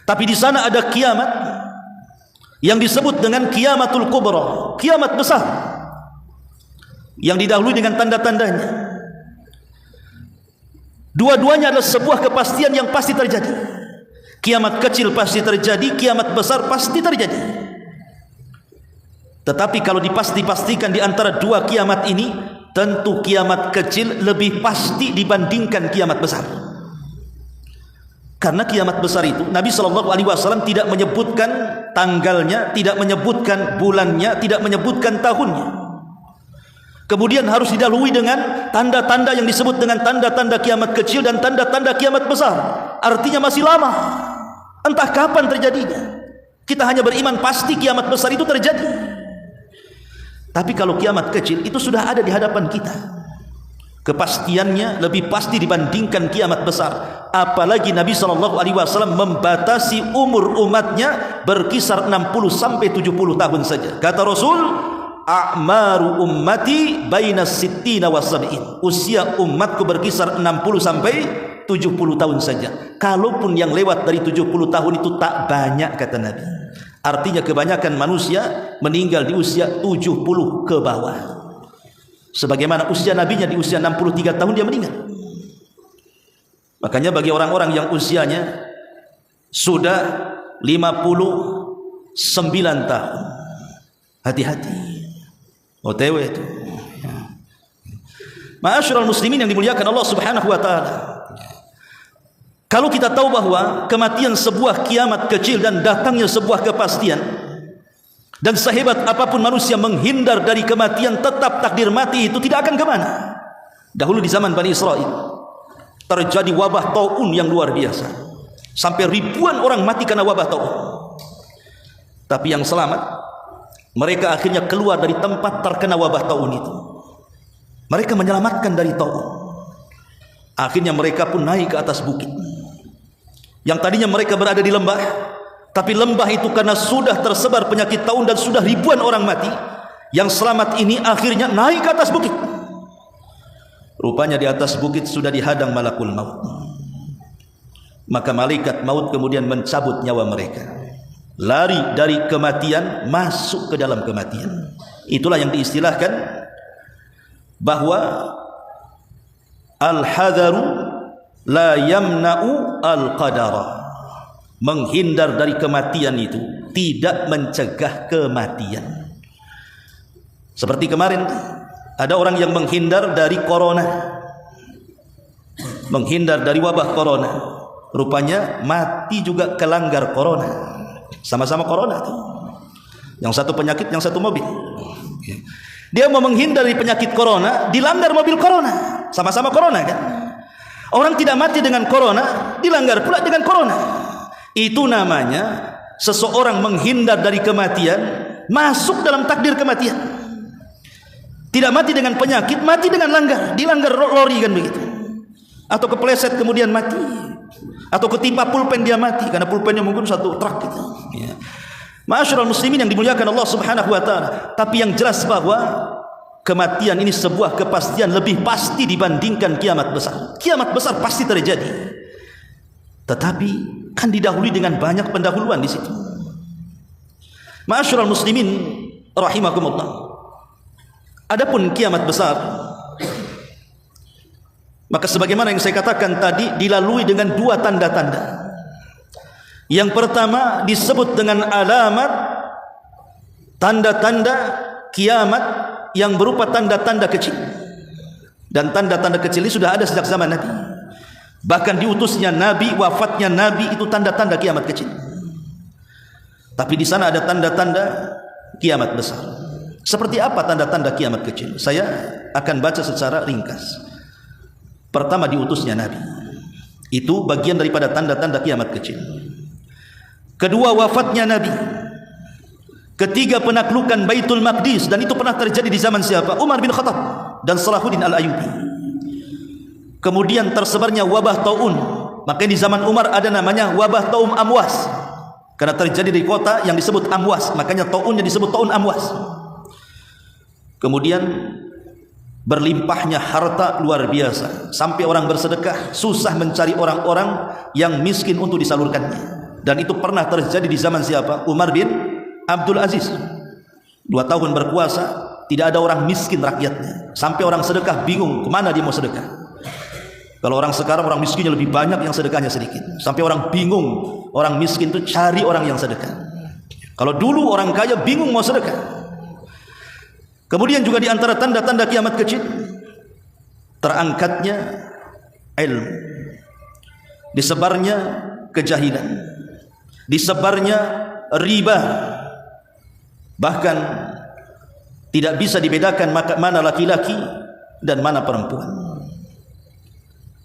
Tapi di sana ada kiamat yang disebut dengan kiamatul kubra, kiamat besar, yang didahului dengan tanda-tandanya. Dua-duanya adalah sebuah kepastian yang pasti terjadi. Kiamat kecil pasti terjadi, kiamat besar pasti terjadi. Tetapi kalau dipastikan di antara dua kiamat ini, tentu kiamat kecil lebih pasti dibandingkan kiamat besar. Karena kiamat besar itu Nabi SAW tidak menyebutkan tanggalnya, tidak menyebutkan bulannya, tidak menyebutkan tahunnya. Kemudian harus didahului dengan tanda-tanda yang disebut dengan tanda-tanda kiamat kecil dan tanda-tanda kiamat besar. Artinya masih lama, entah kapan terjadinya. Kita hanya beriman pasti kiamat besar itu terjadi. Tapi kalau kiamat kecil itu sudah ada di hadapan kita, kepastiannya lebih pasti dibandingkan kiamat besar. Apalagi Nabi SAW membatasi umur umatnya berkisar 60 sampai 70 tahun saja. Kata Rasul, a'maru ummati baina sittina wa sab'in. Usia umatku berkisar 60 sampai 70 tahun saja. Kalaupun yang lewat dari 70 tahun itu tak banyak, kata Nabi. Artinya kebanyakan manusia meninggal di usia 70 ke bawah. Sebagaimana usia nabinya di usia 63 tahun dia meninggal. Makanya bagi orang-orang yang usianya sudah 59 tahun, hati-hati, OTW itu. Ma'asyiral muslimin yang dimuliakan Allah Subhanahu wa taala. Kalau kita tahu bahwa kematian sebuah kiamat kecil dan datangnya sebuah kepastian, dan sehebat apapun manusia menghindar dari kematian, tetap takdir mati itu tidak akan kemana. Dahulu di zaman Bani Israel terjadi wabah taun yang luar biasa, sampai ribuan orang mati karena wabah taun. Tapi yang selamat, mereka akhirnya keluar dari tempat terkena wabah taun itu. Mereka menyelamatkan dari taun. Akhirnya mereka pun naik ke atas bukit. Yang tadinya mereka berada di lembah, tapi lembah itu karena sudah tersebar penyakit taun dan sudah ribuan orang mati, yang selamat ini akhirnya naik ke atas bukit. Rupanya di atas bukit sudah dihadang malakul maut. Maka malaikat maut kemudian mencabut nyawa mereka. Lari dari kematian masuk ke dalam kematian. Itulah yang diistilahkan bahwa al-hadaru la yamna'u al-qadara. Menghindar dari kematian itu tidak mencegah kematian. Seperti kemarin ada orang yang menghindar dari corona, menghindar dari wabah corona. Rupanya mati juga kelanggar corona. Sama-sama corona tuh. Yang satu penyakit, yang satu mobil. Dia mau menghindar dari penyakit corona, dilanggar mobil corona. Sama-sama corona kan. Orang tidak mati dengan corona, dilanggar pula dengan corona. Itu namanya seseorang menghindar dari kematian, masuk dalam takdir kematian. Tidak mati dengan penyakit, mati dengan langgar, dilanggar lori kan begitu. Atau kepleset kemudian mati, atau ketimpa pulpen dia mati karena pulpennya mungkin satu truk gitu. Ya. Ma'asyiral muslimin yang dimuliakan Allah Subhanahu wa taala. Tapi yang jelas bahwa kematian ini sebuah kepastian lebih pasti dibandingkan kiamat besar. Kiamat besar pasti terjadi, tetapi kan didahului dengan banyak pendahuluan di situ. Ma'asyiral muslimin rahimakumullah. Adapun kiamat besar, maka sebagaimana yang saya katakan tadi, dilalui dengan dua tanda-tanda. Yang pertama disebut dengan alamat, tanda-tanda kiamat yang berupa tanda-tanda kecil. Dan tanda-tanda kecil ini sudah ada sejak zaman Nabi. Bahkan diutusnya Nabi, wafatnya Nabi itu tanda-tanda kiamat kecil. Tapi di sana ada tanda-tanda kiamat besar. Seperti apa tanda-tanda kiamat kecil? Saya akan baca secara ringkas. Pertama, diutusnya Nabi. Itu bagian daripada tanda-tanda kiamat kecil. Kedua, wafatnya Nabi. Ketiga, penaklukan Baitul Maqdis, dan itu pernah terjadi di zaman siapa? Umar bin Khattab dan Salahuddin Al-Ayyubi. Kemudian tersebarnya wabah taun. Maka di zaman Umar ada namanya wabah taun Amwas, karena terjadi di kota yang disebut Amwas, makanya taunnya disebut taun Amwas. Kemudian berlimpahnya harta luar biasa, sampai orang bersedekah susah mencari orang-orang yang miskin untuk disalurkannya. Dan itu pernah terjadi di zaman siapa? Umar bin Abdul Aziz. 2 tahun berkuasa, tidak ada orang miskin rakyatnya, sampai orang sedekah bingung kemana dia mau sedekah. Kalau orang sekarang, orang miskinnya lebih banyak, yang sedekahnya sedikit, sampai orang bingung. Orang miskin itu cari orang yang sedekah. Kalau dulu orang kaya bingung mau sedekah. Kemudian juga di antara tanda-tanda kiamat kecil, terangkatnya ilmu, disebarnya kejahilan, disebarnya riba, bahkan tidak bisa dibedakan mana laki-laki dan mana perempuan.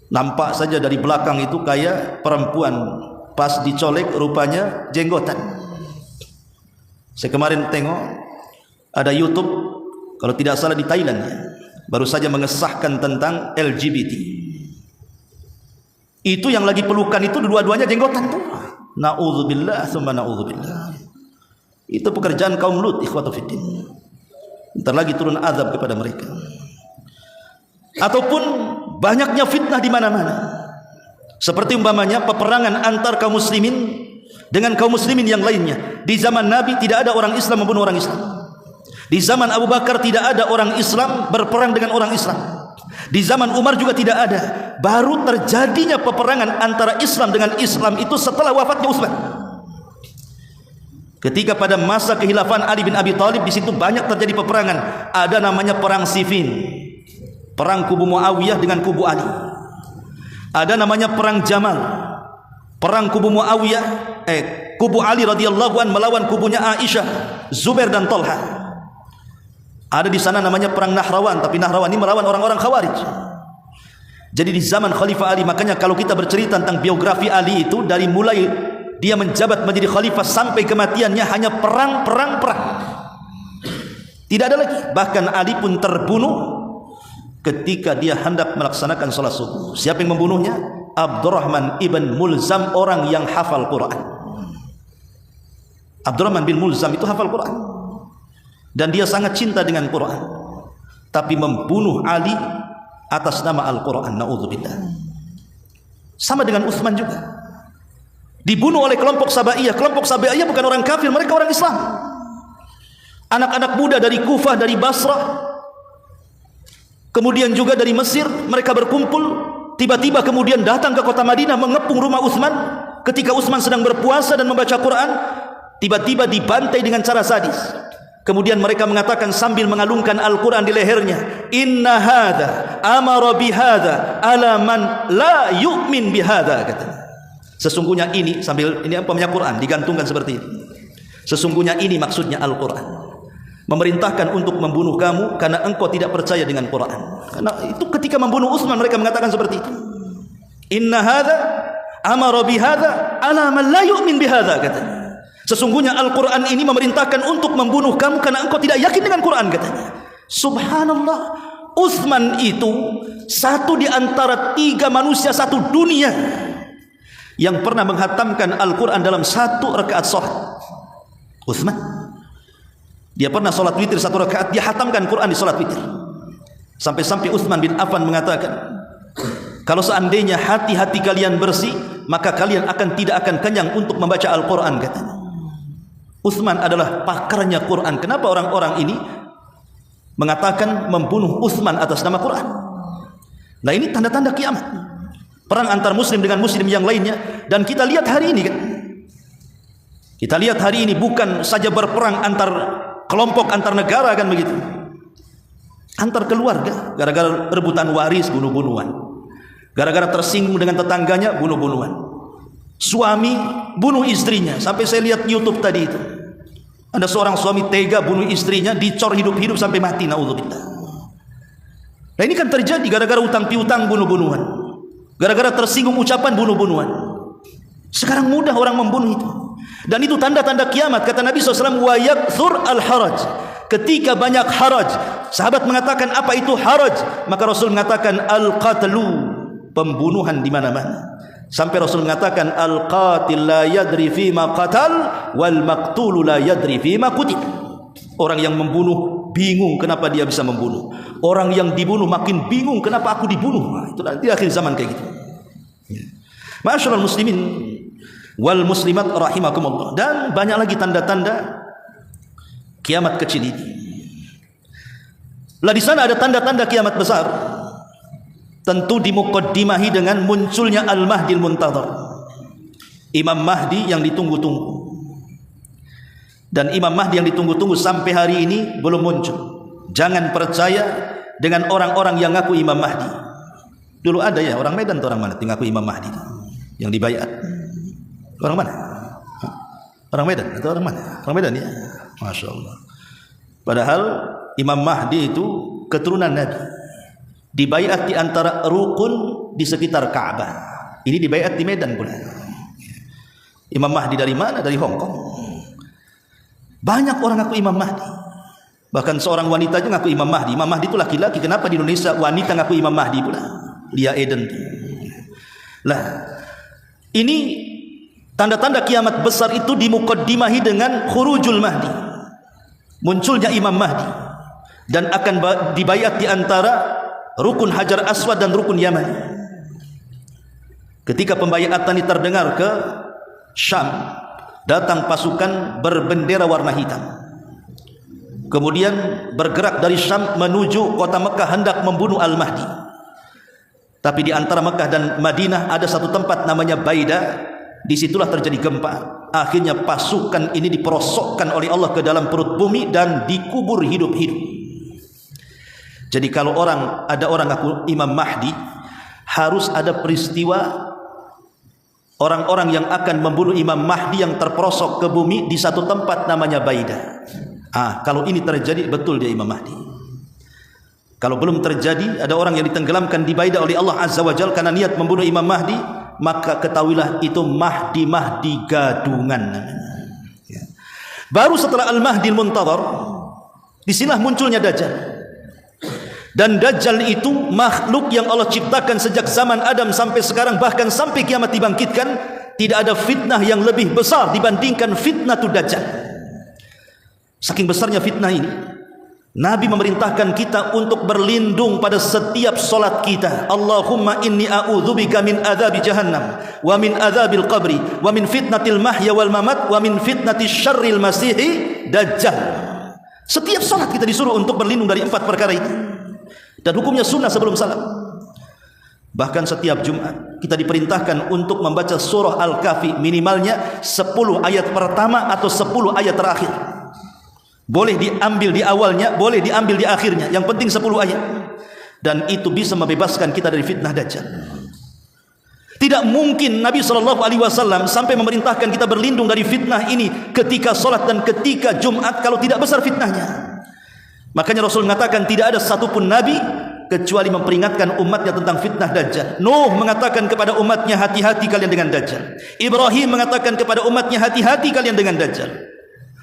Nampak saja dari belakang itu kayak perempuan, pas dicolek rupanya jenggotan. Saya kemarin tengok ada YouTube, kalau tidak salah di Thailand ya, baru saja mengesahkan tentang LGBT. Itu yang lagi pelukan itu dua-duanya jenggotan tuh. Na'udzubillah tsumma na'udzubillah. Itu pekerjaan kaum Lut, ikhwatu fiddin. Bentar lagi turun azab kepada mereka. Ataupun banyaknya fitnah di mana-mana. Seperti umpamanya peperangan antar kaum muslimin dengan kaum muslimin yang lainnya. Di zaman Nabi tidak ada orang Islam membunuh orang Islam. Di zaman Abu Bakar tidak ada orang Islam berperang dengan orang Islam. Di zaman Umar juga tidak ada. Baru terjadinya peperangan antara Islam dengan Islam itu setelah wafatnya Utsman. Ketika pada masa kekhilafan Ali bin Abi Thalib, di situ banyak terjadi peperangan. Ada namanya perang Siffin, perang kubu Muawiyah dengan kubu Ali. Ada namanya perang Jamal, perang kubu Muawiyah, kubu Ali radhiyallahu an melawan kubunya Aisyah, Zubair dan Talha. Ada di sana namanya perang Nahrawan, tapi Nahrawan ini melawan orang-orang Khawarij. Jadi di zaman Khalifah Ali, makanya kalau kita bercerita tentang biografi Ali itu, dari mulai dia menjabat menjadi khalifah sampai kematiannya hanya perang. Tidak ada lagi. Bahkan Ali pun terbunuh ketika dia hendak melaksanakan salat subuh. Siapa yang membunuhnya? Abdurrahman ibn Mulzam, orang yang hafal Quran. Abdurrahman bin Mulzam itu hafal Quran, dan dia sangat cinta dengan Quran, tapi membunuh Ali atas nama Al-Quran. Na'udzubillah. Sama dengan Utsman juga, dibunuh oleh kelompok Sabaiyah. Kelompok Sabaiyah bukan orang kafir, mereka orang Islam. Anak-anak muda dari Kufah, dari Basrah, kemudian juga dari Mesir, mereka berkumpul. Tiba-tiba kemudian datang ke kota Madinah, mengepung rumah Utsman ketika Utsman sedang berpuasa dan membaca Quran. Tiba-tiba dibantai dengan cara sadis. Kemudian mereka mengatakan sambil mengalungkan Al-Quran di lehernya, inna hadha amara bihadha ala man la yu'min bihadha, katanya. Sesungguhnya ini, sambil ini umpamanya Quran digantungkan seperti itu, sesungguhnya ini maksudnya Al-Quran, memerintahkan untuk membunuh kamu karena engkau tidak percaya dengan Quran. Karena itu ketika membunuh Utsman mereka mengatakan seperti itu, inna hadha amara bihadha ala man la yu'min bihadha, katanya. Sesungguhnya Al-Quran ini memerintahkan untuk membunuh kamu karena engkau tidak yakin dengan Quran, katanya. Subhanallah, Utsman itu satu di antara 3 manusia satu dunia yang pernah menghatamkan Al-Quran dalam 1 rakaat sholat. Utsman, dia pernah sholat witir 1 rakaat, dia hatamkan Quran di sholat witir. Sampai-sampai Utsman bin Affan mengatakan, kalau seandainya hati-hati kalian bersih, maka kalian tidak akan kenyang untuk membaca Al-Quran, katanya. Utsman adalah pakarnya Quran. Kenapa orang-orang ini mengatakan membunuh Utsman atas nama Quran? Nah, ini tanda-tanda kiamat. Perang antar muslim dengan muslim yang lainnya. Dan kita lihat hari ini kan, kita lihat hari ini bukan saja berperang antar kelompok, antar negara kan begitu, antar keluarga, gara-gara rebutan waris bunuh-bunuhan, gara-gara tersinggung dengan tetangganya bunuh-bunuhan, suami bunuh istrinya. Sampai saya lihat YouTube tadi itu, ada seorang suami tega bunuh istrinya, dicor hidup-hidup sampai mati. Na'udzubillah. Nah, ini kan terjadi gara-gara utang piutang bunuh-bunuhan, gara-gara tersinggung ucapan bunuh-bunuhan. Sekarang mudah orang membunuh itu. Dan itu tanda-tanda kiamat. Kata Nabi SAW, wa yakthur al-haraj. Ketika banyak haraj, sahabat mengatakan, apa itu haraj? Maka Rasul mengatakan, al-qatlu, pembunuhan di mana-mana. Sampai Rasul mengatakan, al-qatil la yadri fima qatal, wal maqtulu la yadri fima qutil. Orang yang membunuh bingung kenapa dia bisa membunuh. Orang yang dibunuh makin bingung kenapa aku dibunuh. Nah, itu nanti akhir zaman kayak gitu. Ma'asyiral muslimin wal muslimat rahimakumullah. Dan banyak lagi tanda-tanda kiamat kecil ini. Lah di sana ada tanda-tanda kiamat besar. Tentu dimukaddimahi dengan munculnya Al-Mahdi Al-Muntadhar, Imam Mahdi yang ditunggu-tunggu. Dan Imam Mahdi yang ditunggu-tunggu sampai hari ini belum muncul. Jangan percaya dengan orang-orang yang ngaku Imam Mahdi. Dulu ada ya, orang Medan atau orang mana yang ngaku Imam Mahdi yang dibayat. Orang mana? Orang Medan atau orang mana? Orang Medan ya. Masya Allah. Padahal Imam Mahdi itu keturunan Nabi. Dibaiat di antara rukun di sekitar Ka'bah. Ini dibaiat di Medan pula. Imam Mahdi dari mana? Dari Hong Kong. Banyak orang ngaku Imam Mahdi. Bahkan seorang wanita juga ngaku Imam Mahdi. Imam Mahdi itu laki-laki. Kenapa di Indonesia wanita ngaku Imam Mahdi pula? Lia Eden. Lah, ini tanda-tanda kiamat besar itu dimukaddimahi dengan khurujul Mahdi, munculnya Imam Mahdi, dan akan dibaiat di antara rukun Hajar Aswad dan rukun Yaman. Ketika pembayatan ini terdengar ke Syam, datang pasukan berbendera warna hitam. Kemudian bergerak dari Syam menuju kota Mekah hendak membunuh Al-Mahdi. Tapi di antara Mekah dan Madinah ada satu tempat namanya Baida. Disitulah terjadi gempa. Akhirnya pasukan ini diperosokkan oleh Allah ke dalam perut bumi dan dikubur hidup-hidup. Jadi kalau ada orang ngaku Imam Mahdi, harus ada peristiwa orang-orang yang akan membunuh Imam Mahdi yang terperosok ke bumi di satu tempat namanya Baida. Kalau ini terjadi, betul dia Imam Mahdi. Kalau belum terjadi, ada orang yang ditenggelamkan di Baida oleh Allah Azza wa Jalla karena niat membunuh Imam Mahdi, maka ketahuilah itu Mahdi gadungan. Baru setelah Al-Mahdi Al-Muntadhar, disinilah munculnya Dajjal. Dan Dajjal itu makhluk yang Allah ciptakan sejak zaman Adam sampai sekarang, bahkan sampai kiamat dibangkitkan. Tidak ada fitnah yang lebih besar dibandingkan fitnah Dajjal. Saking besarnya fitnah ini, Nabi memerintahkan kita untuk berlindung pada setiap solat kita. Allahumma inni a'udzubika min adzabi jahannam wa min adzabil qabri wa min fitnatil mahya wal mamat wa min fitnatis syarril masihi dajjal. Setiap solat kita disuruh untuk berlindung dari 4 perkara ini. Dan hukumnya sunnah sebelum salam. Bahkan setiap Jumat kita diperintahkan untuk membaca surah Al-Kahfi minimalnya 10 ayat pertama atau 10 ayat terakhir. Boleh diambil di awalnya, boleh diambil di akhirnya, yang penting 10 ayat. Dan itu bisa membebaskan kita dari fitnah Dajjal. Tidak mungkin Nabi SAW sampai memerintahkan kita berlindung dari fitnah ini ketika solat dan ketika Jumat kalau tidak besar fitnahnya. Makanya Rasul mengatakan tidak ada satupun Nabi kecuali memperingatkan umatnya tentang fitnah Dajjal. Nuh mengatakan kepada umatnya, hati-hati kalian dengan Dajjal. Ibrahim mengatakan kepada umatnya, hati-hati kalian dengan Dajjal.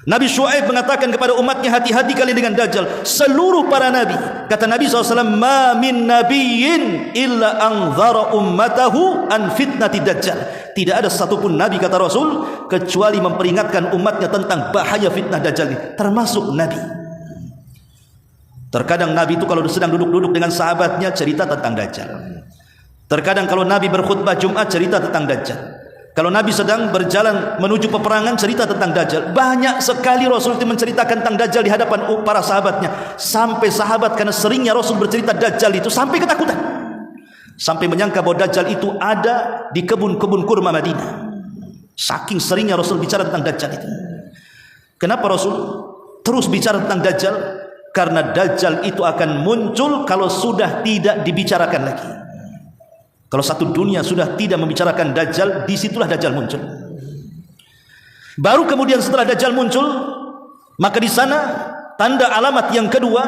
Nabi Syuaib mengatakan kepada umatnya, hati-hati kalian dengan Dajjal. Seluruh para Nabi, kata Nabi SAW, ma min nabiyyin illa anzara ummatahu an fitnati Dajjal. Tidak ada satupun Nabi, kata Rasul, kecuali memperingatkan umatnya tentang bahaya fitnah Dajjal, termasuk Nabi. Terkadang Nabi itu kalau sedang duduk-duduk dengan sahabatnya cerita tentang Dajjal. Terkadang kalau Nabi berkhutbah Jumat cerita tentang Dajjal. Kalau Nabi sedang berjalan menuju peperangan cerita tentang Dajjal. Banyak sekali Rasul itu menceritakan tentang Dajjal di hadapan para sahabatnya. Sampai sahabat karena seringnya Rasul bercerita Dajjal itu sampai ketakutan. Sampai menyangka bahwa Dajjal itu ada di kebun-kebun kurma Madinah. Saking seringnya Rasul bicara tentang Dajjal itu. Kenapa Rasul terus bicara tentang Dajjal? Karena Dajjal itu akan muncul kalau sudah tidak dibicarakan lagi. Kalau satu dunia sudah tidak membicarakan Dajjal, disitulah Dajjal muncul. Baru kemudian setelah Dajjal muncul, maka di sana tanda alamat yang kedua,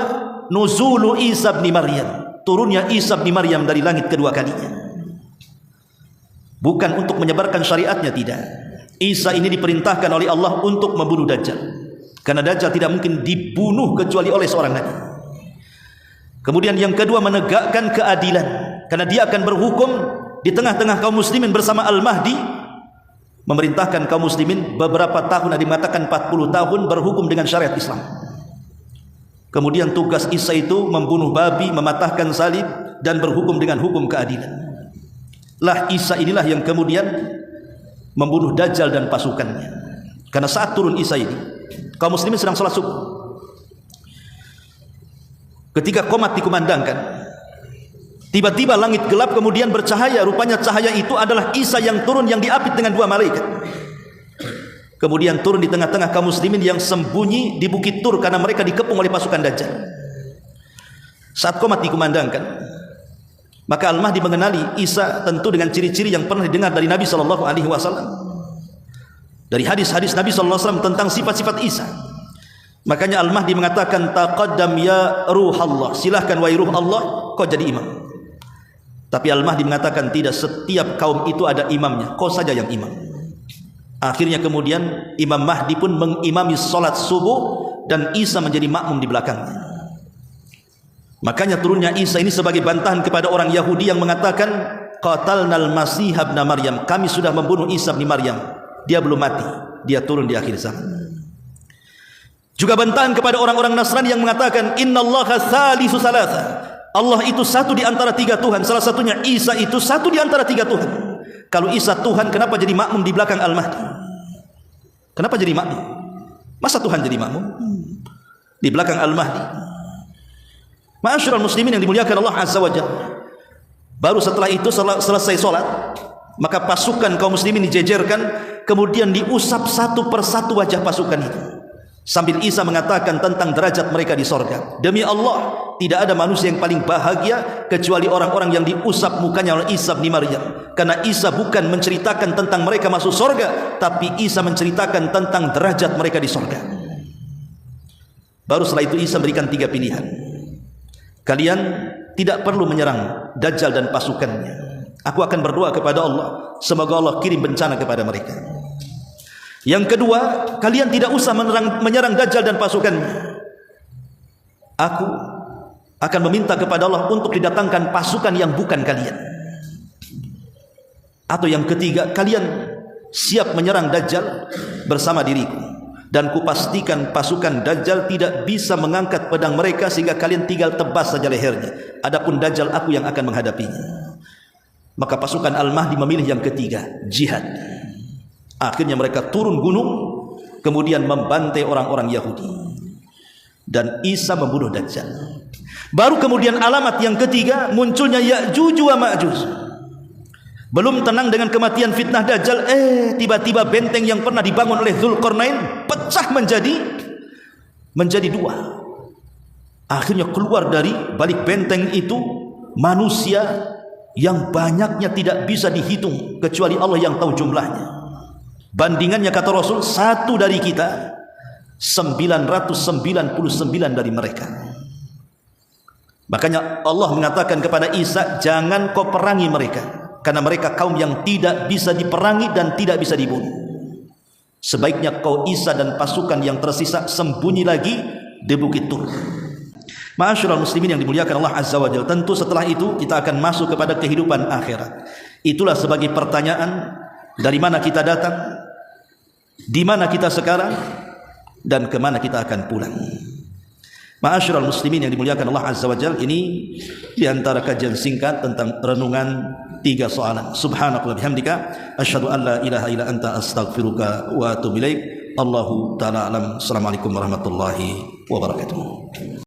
nuzulu Isa bin Maryam, turunnya Isa bin Maryam dari langit kedua kalinya. Bukan untuk menyebarkan syariatnya, tidak. Isa ini diperintahkan oleh Allah untuk membunuh Dajjal. Karena Dajjal tidak mungkin dibunuh kecuali oleh seorang Nabi. Kemudian yang kedua, menegakkan keadilan. Karena dia akan berhukum di tengah-tengah kaum muslimin bersama Al-Mahdi. Memerintahkan kaum muslimin beberapa tahun, ada mengatakan 40 tahun berhukum dengan syariat Islam. Kemudian tugas Isa itu membunuh babi, mematahkan salib, dan berhukum dengan hukum keadilan. Lah Isa inilah yang kemudian membunuh Dajjal dan pasukannya. Karena saat turun Isa ini, kaum muslimin sedang sholat subuh. Ketika qomat dikumandangkan, tiba-tiba langit gelap kemudian bercahaya. Rupanya cahaya itu adalah Isa yang turun, yang diapit dengan 2 malaikat. Kemudian turun di tengah-tengah kaum muslimin yang sembunyi di Bukit Tur karena mereka dikepung oleh pasukan Dajjal. Saat qomat dikumandangkan, maka Al-Mahdi mengenali Isa tentu dengan ciri-ciri yang pernah didengar dari Nabi SAW. Dari hadis-hadis Nabi SAW tentang sifat-sifat Isa. Makanya Al-Mahdi mengatakan, taqaddam ya ruh Allah, silahkan wahai ruh Allah, kau jadi imam. Tapi Al-Mahdi mengatakan tidak, setiap kaum itu ada imamnya, kau saja yang imam. Akhirnya kemudian Imam Mahdi pun mengimami sholat subuh dan Isa menjadi makmum di belakangnya. Makanya turunnya Isa ini sebagai bantahan kepada orang Yahudi yang mengatakan, qatalnal masih ibn Maryam, kami sudah membunuh Isa bin Maryam, dia belum mati, dia turun di akhir zaman. Juga bantahan kepada orang-orang Nasrani yang mengatakan innallaha tsalitsu tsalatsa, Allah itu satu di antara 3 Tuhan, salah satunya Isa itu satu di antara 3 Tuhan. Kalau Isa Tuhan, kenapa jadi makmum di belakang Al-Mahdi? Kenapa jadi makmum? Masa Tuhan jadi makmum di belakang Al-Mahdi? Ma'asyiral muslimin yang dimuliakan Allah Azza wa Jalla. Baru setelah itu selesai sholat, maka pasukan kaum muslimin dijejerkan, kemudian diusap satu persatu wajah pasukan itu, sambil Isa mengatakan tentang derajat mereka di sorga. Demi Allah, tidak ada manusia yang paling bahagia kecuali orang-orang yang diusap mukanya oleh Isa bin Maryam. Karena Isa bukan menceritakan tentang mereka masuk sorga, tapi Isa menceritakan tentang derajat mereka di sorga. Baru setelah itu Isa berikan 3 pilihan. Kalian tidak perlu menyerang Dajjal dan pasukannya. Aku akan berdoa kepada Allah, semoga Allah kirim bencana kepada mereka. Yang kedua, kalian tidak usah menyerang Dajjal dan pasukannya. Aku akan meminta kepada Allah untuk didatangkan pasukan yang bukan kalian. Atau yang ketiga, kalian siap menyerang Dajjal bersama diriku, dan kupastikan pasukan Dajjal tidak bisa mengangkat pedang mereka sehingga kalian tinggal tebas saja lehernya. Adapun Dajjal, aku yang akan menghadapinya. Maka pasukan Al-Mahdi memilih yang ketiga, jihad. Akhirnya mereka turun gunung, kemudian membantai orang-orang Yahudi, dan Isa membunuh Dajjal. Baru kemudian alamat yang ketiga, munculnya Ya'juj wa Ma'juj. Belum tenang dengan kematian fitnah Dajjal, tiba-tiba benteng yang pernah dibangun oleh Dzulqarnain pecah menjadi 2. Akhirnya keluar dari balik benteng itu manusia yang banyaknya tidak bisa dihitung kecuali Allah yang tahu jumlahnya. Bandingannya kata Rasul, 1 dari kita 999 dari mereka. Makanya Allah mengatakan kepada Isa, jangan kau perangi mereka, karena mereka kaum yang tidak bisa diperangi dan tidak bisa dibunuh. Sebaiknya kau Isa dan pasukan yang tersisa sembunyi lagi di Bukit Tur. Ma'asyiral muslimin yang dimuliakan Allah Azza wa Jalla, tentu setelah itu kita akan masuk kepada kehidupan akhirat. Itulah sebagai pertanyaan, dari mana kita datang, di mana kita sekarang, dan kemana kita akan pulang. Ma'asyiral muslimin yang dimuliakan Allah Azza wa Jalla, ini diantara kajian singkat tentang renungan 3 soalan. Subhanakallah bihamdika, asyhadu an la ilaha illa anta, astaghfiruka wa atubu ilaik. Allahu ta'ala alam. Assalamualaikum warahmatullahi wabarakatuh.